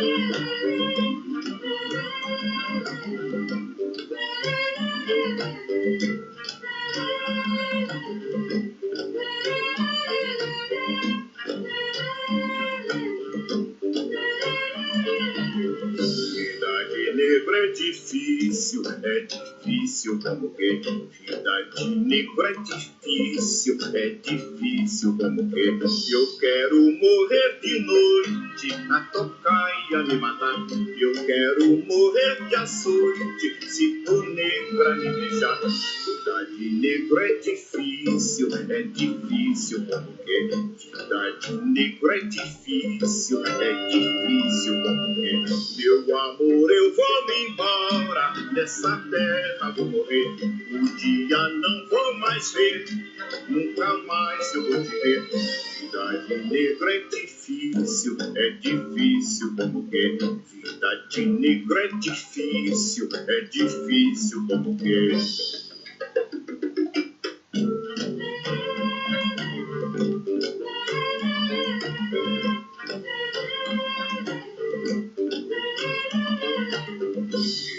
Vida de negro é difícil como que vida de negro é difícil como que eu quero morrer de noite a tocar e a me matar, eu quero morrer de açoite se tu negra me deixar. Vida de negro é difícil como que vida de negro é difícil como que meu amor, eu vou me embora dessa terra, vou morrer. Um dia não vou mais ver, nunca mais eu vou te ver. Vida de negro é difícil como que vida de negro é difícil como que.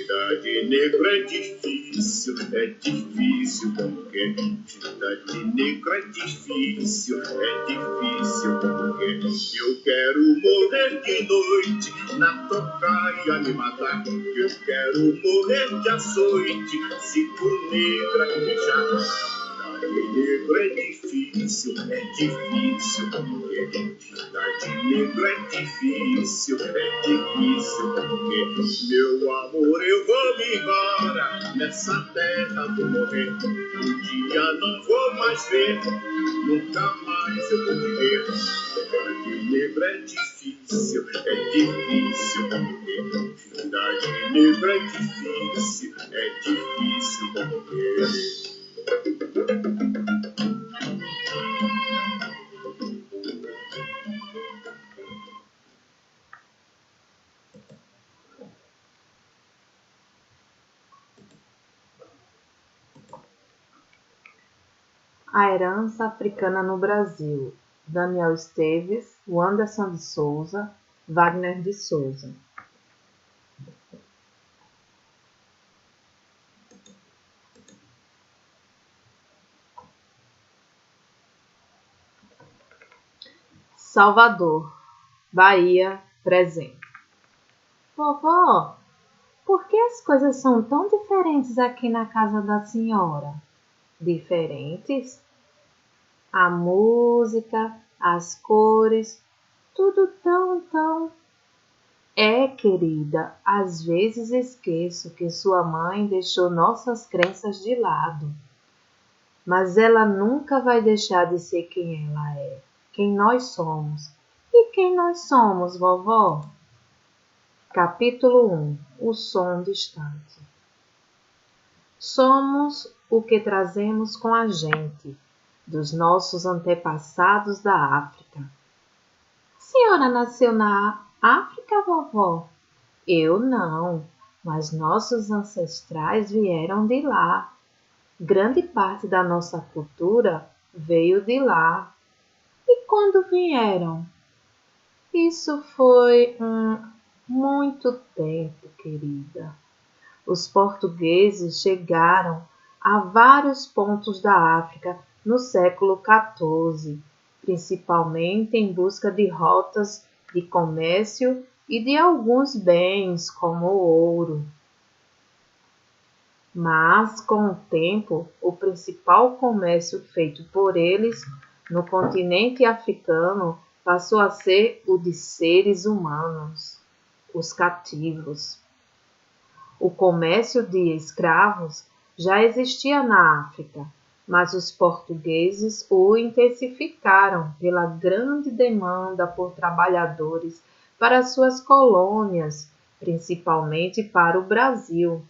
Vida de negro é difícil como que vida de negro é difícil como que eu quero morrer de noite na tocaia me matar, eu quero morrer de açoite se tu negra me deixar. Negro é difícil como que vida de negro é difícil como que meu amor, eu vou me embora nessa terra, vou morrer. Um dia não vou mais ver, nunca mais eu vou te ver. Vida de negro é difícil como que vida de negro é difícil como que. A herança africana no Brasil. Daniel Esteves, Wanderson de Souza, Wagner de Souza. Salvador, Bahia, presente. Vovó, por que as coisas são tão diferentes aqui na casa da senhora? Diferentes? A música, as cores, tudo tão... É, querida, às vezes esqueço que sua mãe deixou nossas crenças de lado. Mas ela nunca vai deixar de ser quem ela é, quem nós somos. E quem nós somos, vovó? Capítulo 1. O som distante. Somos o que trazemos com a gente, dos nossos antepassados da África. A senhora nasceu na África, vovó? Eu não, mas nossos ancestrais vieram de lá. Grande parte da nossa cultura veio de lá. E quando vieram? Isso foi muito tempo, querida. Os portugueses chegaram a vários pontos da África no século XIV, principalmente em busca de rotas de comércio e de alguns bens, como o ouro. Mas, com o tempo, o principal comércio feito por eles no continente africano passou a ser o de seres humanos, os cativos. O comércio de escravos já existia na África, mas os portugueses o intensificaram pela grande demanda por trabalhadores para suas colônias, principalmente para o Brasil.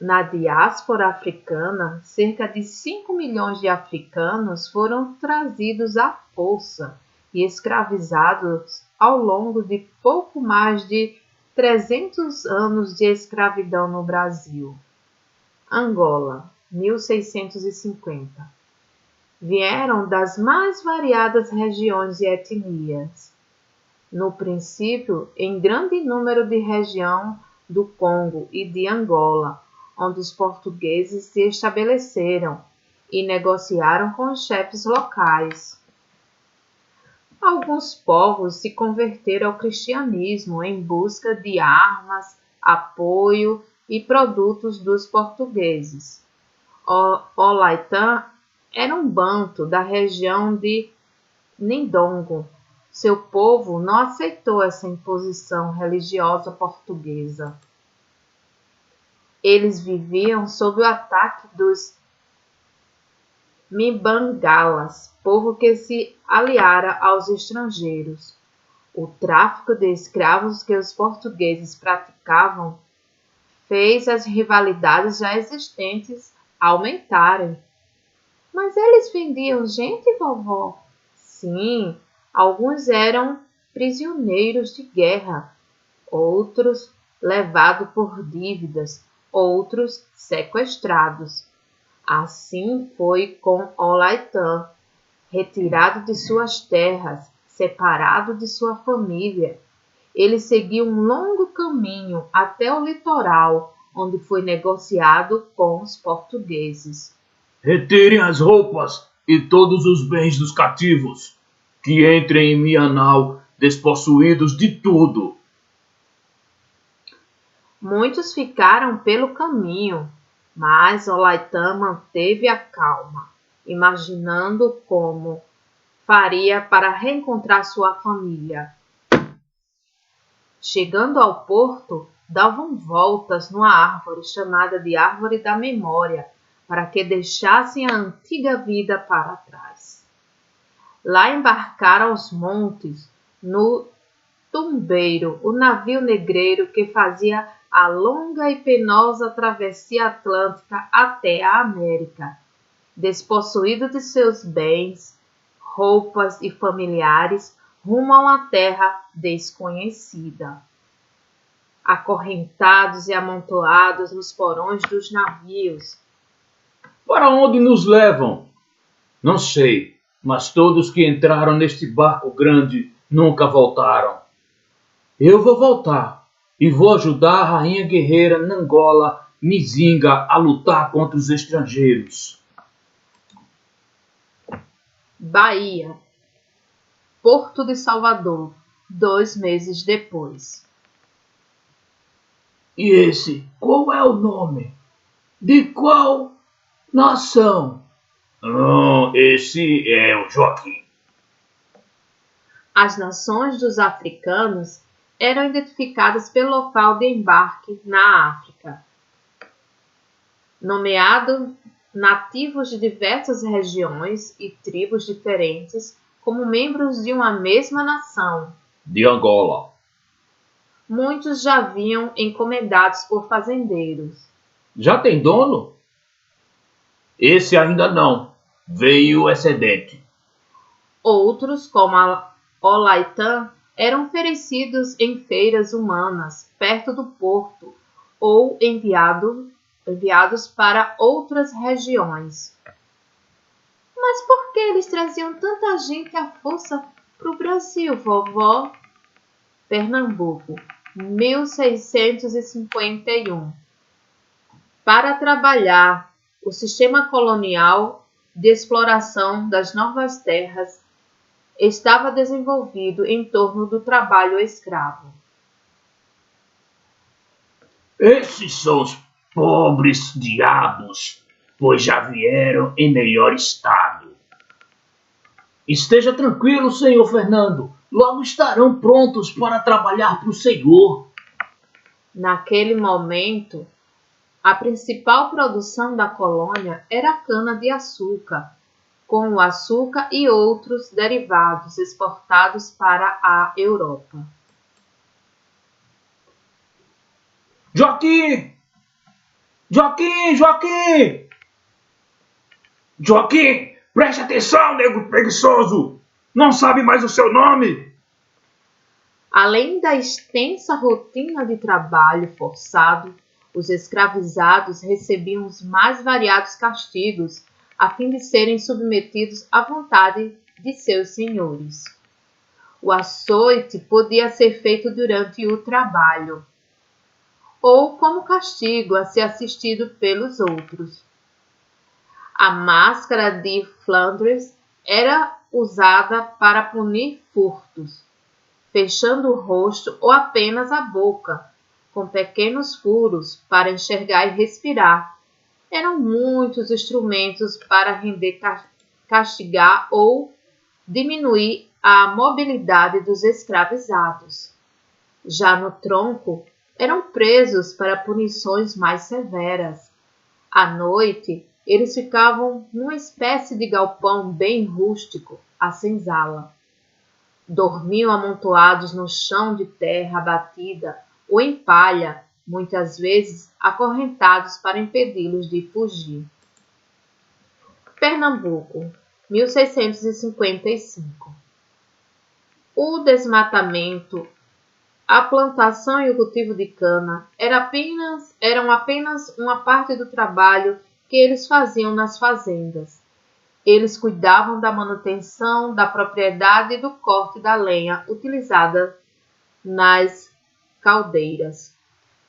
Na diáspora africana, cerca de 5 milhões de africanos foram trazidos à força e escravizados ao longo de pouco mais de 300 anos de escravidão no Brasil. Angola, 1650. Vieram das mais variadas regiões e etnias. no princípio em grande número de região do Congo e de Angola, onde os portugueses se estabeleceram e negociaram com os chefes locais. Alguns povos se converteram ao cristianismo em busca de armas, apoio e produtos dos portugueses. Olaitã era um banto da região de Ndongo. Seu povo não aceitou essa imposição religiosa portuguesa. Eles viviam sob o ataque dos Mbangalas, povo que se aliara aos estrangeiros. O tráfico de escravos que os portugueses praticavam fez as rivalidades já existentes aumentarem. Mas eles vendiam gente, vovó? Sim, alguns eram prisioneiros de guerra, outros levados por dívidas, outros sequestrados. Assim foi com Olaitã, retirado de suas terras, separado de sua família. Ele seguiu um longo caminho até o litoral, onde foi negociado com os portugueses. Retirem as roupas e todos os bens dos cativos, que entrem em Mianau despossuídos de tudo. Muitos ficaram pelo caminho, mas Olaitã manteve a calma, imaginando como faria para reencontrar sua família. Chegando ao porto, davam voltas numa árvore chamada de Árvore da Memória, para que deixassem a antiga vida para trás. Lá embarcaram aos montes, no Tumbeiro, o navio negreiro que fazia a longa e penosa travessia atlântica até a América. Despossuído de seus bens, roupas e familiares, rumo a uma terra desconhecida. Acorrentados e amontoados nos porões dos navios. Para onde nos levam? Não sei, mas todos que entraram neste barco grande nunca voltaram. Eu vou voltar e vou ajudar a rainha guerreira Nangola Nzinga a lutar contra os estrangeiros. Bahia, Porto de Salvador, 2 meses depois. E esse, qual é o nome? De qual nação? Esse é o Joaquim. As nações dos africanos eram identificadas pelo local de embarque na África. Nomeado nativos de diversas regiões e tribos diferentes como membros de uma mesma nação. De Angola. Muitos já vinham encomendados por fazendeiros. Já tem dono? Esse ainda não. Veio excedente. Outros, como a Olaitã, eram oferecidos em feiras humanas perto do porto ou enviados para outras regiões. Mas por que eles traziam tanta gente à força para o Brasil, vovó? Pernambuco, 1651. Para trabalhar o sistema colonial de exploração das novas terras estava desenvolvido em torno do trabalho escravo. Esses são os pobres diabos, pois já vieram em melhor estado. Esteja tranquilo, senhor Fernando. Logo estarão prontos para trabalhar para o senhor. Naquele momento, a principal produção da colônia era a cana-de-açúcar, com o açúcar e outros derivados exportados para a Europa. Joaquim! Joaquim! Joaquim! Joaquim! Preste atenção, nego preguiçoso! Não sabe mais o seu nome? Além da extensa rotina de trabalho forçado, os escravizados recebiam os mais variados castigos a fim de serem submetidos à vontade de seus senhores. O açoite podia ser feito durante o trabalho, ou como castigo a ser assistido pelos outros. A máscara de Flandres era usada para punir furtos, fechando o rosto ou apenas a boca, com pequenos furos para enxergar e respirar. Eram muitos instrumentos para render, castigar ou diminuir a mobilidade dos escravizados. Já no tronco, eram presos para punições mais severas. À noite, eles ficavam numa espécie de galpão bem rústico, a senzala. Dormiam amontoados no chão de terra batida ou em palha, muitas vezes acorrentados para impedi-los de fugir. Pernambuco, 1655. O desmatamento, a plantação e o cultivo de cana eram apenas uma parte do trabalho que eles faziam nas fazendas. Eles cuidavam da manutenção da propriedade e do corte da lenha utilizada nas caldeiras.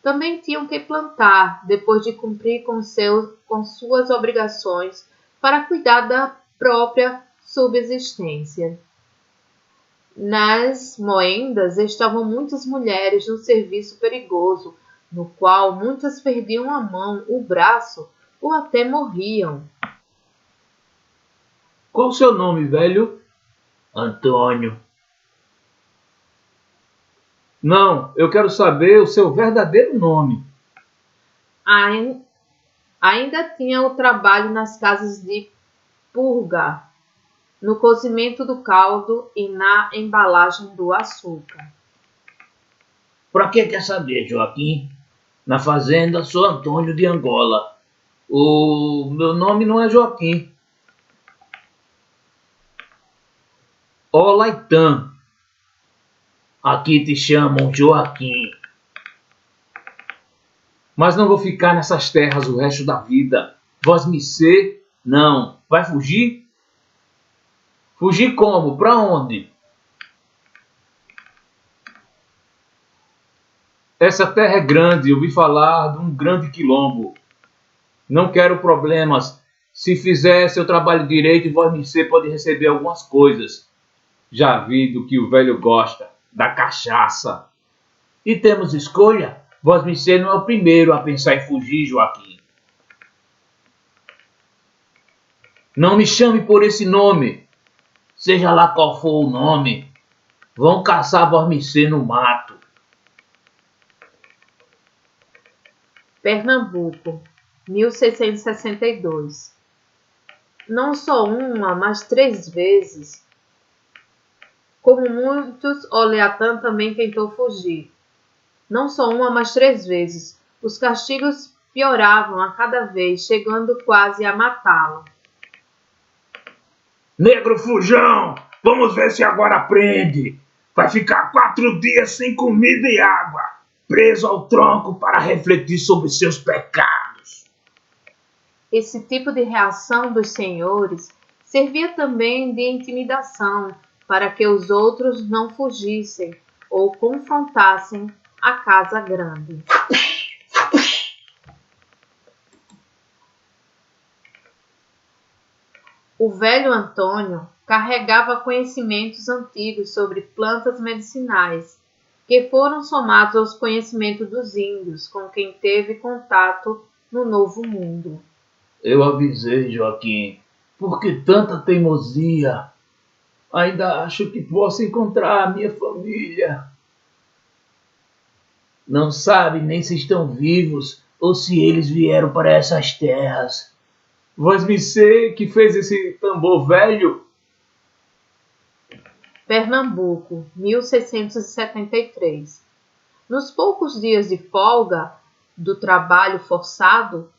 Também tinham que plantar, depois de cumprir com suas obrigações, para cuidar da própria subsistência. Nas moendas estavam muitas mulheres no serviço perigoso, no qual muitas perdiam a mão, o braço ou até morriam. Qual o seu nome, velho? Antônio. Não, eu quero saber o seu verdadeiro nome. Ainda tinha o trabalho nas casas de purga, no cozimento do caldo e na embalagem do açúcar. Para que quer saber, Joaquim? Na fazenda sou Antônio de Angola. O meu nome não é Joaquim. Olaitã. Aqui te chamam Joaquim. Mas não vou ficar nessas terras o resto da vida. Vosmecê, não. Vai fugir? Fugir como? Para onde? Essa terra é grande, ouvi falar de um grande quilombo. Não quero problemas. Se fizer seu trabalho direito, Vosmecê pode receber algumas coisas. Já vi do que o velho gosta, da cachaça. E temos escolha? Vosmecê não é o primeiro a pensar em fugir, Joaquim. Não me chame por esse nome. Seja lá qual for o nome, vão caçar Vosmecê no mato. Pernambuco, 1662. Não só uma, mas 3 vezes. Como muitos, Oleatã também tentou fugir. Não só uma, mas 3 vezes. Os castigos pioravam a cada vez, chegando quase a matá-lo. Negro fujão, vamos ver se agora aprende. Vai ficar 4 dias sem comida e água, preso ao tronco para refletir sobre seus pecados. Esse tipo de reação dos senhores servia também de intimidação para que os outros não fugissem ou confrontassem a casa grande. O velho Antônio carregava conhecimentos antigos sobre plantas medicinais, que foram somados aos conhecimentos dos índios com quem teve contato no Novo Mundo. Eu avisei, Joaquim, por que tanta teimosia? Ainda acho que posso encontrar a minha família. Não sabe nem se estão vivos ou se eles vieram para essas terras. Vosmecê que fez esse tambor velho? Pernambuco, 1673. Nos poucos dias de folga do trabalho forçado,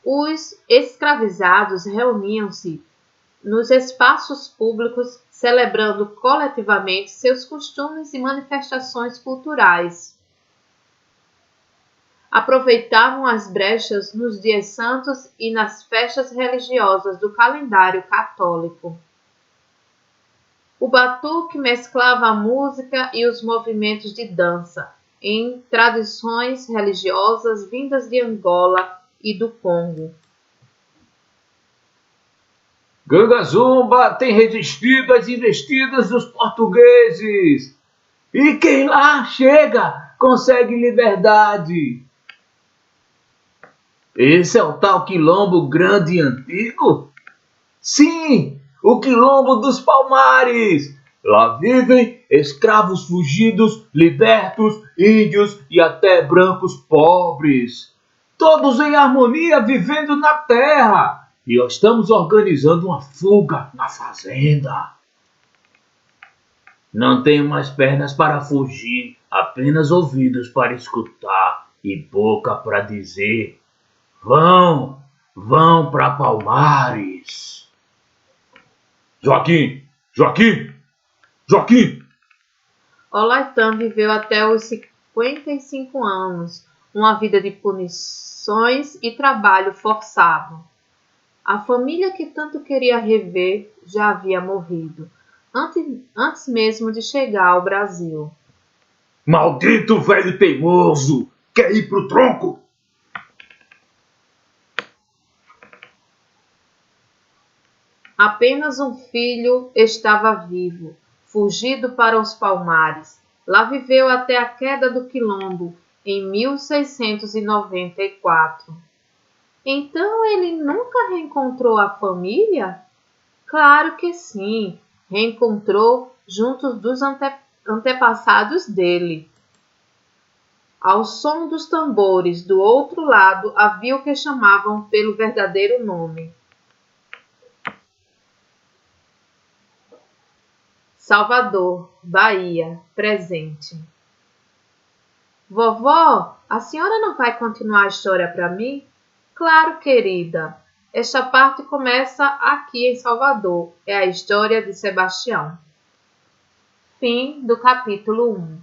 os escravizados reuniam-se nos espaços públicos, celebrando coletivamente seus costumes e manifestações culturais. Aproveitavam as brechas nos dias santos e nas festas religiosas do calendário católico. O batuque mesclava a música e os movimentos de dança em tradições religiosas vindas de Angola e do Congo. Ganga Zumba tem resistido às investidas dos portugueses. E quem lá chega consegue liberdade. Esse é o tal Quilombo Grande e Antigo? Sim, o Quilombo dos Palmares. Lá vivem escravos fugidos, libertos, índios e até brancos pobres. Todos em harmonia vivendo na terra. E nós estamos organizando uma fuga na fazenda. Não tenho mais pernas para fugir, apenas ouvidos para escutar e boca para dizer: vão para Palmares. Joaquim! Olaitã viveu até os 55 anos, uma vida de punições e trabalho forçado. A família que tanto queria rever já havia morrido, antes mesmo de chegar ao Brasil. Maldito velho teimoso! Quer ir pro tronco? Apenas um filho estava vivo, fugido para os Palmares. Lá viveu até a queda do Quilombo, em 1694. Então ele nunca reencontrou a família? Claro que sim, reencontrou junto dos antepassados dele. Ao som dos tambores do outro lado havia o que chamavam pelo verdadeiro nome. Salvador, Bahia, presente. Vovó, a senhora não vai continuar a história para mim? Claro, querida. Esta parte começa aqui em Salvador. É a história de Sebastião. Fim do capítulo 1.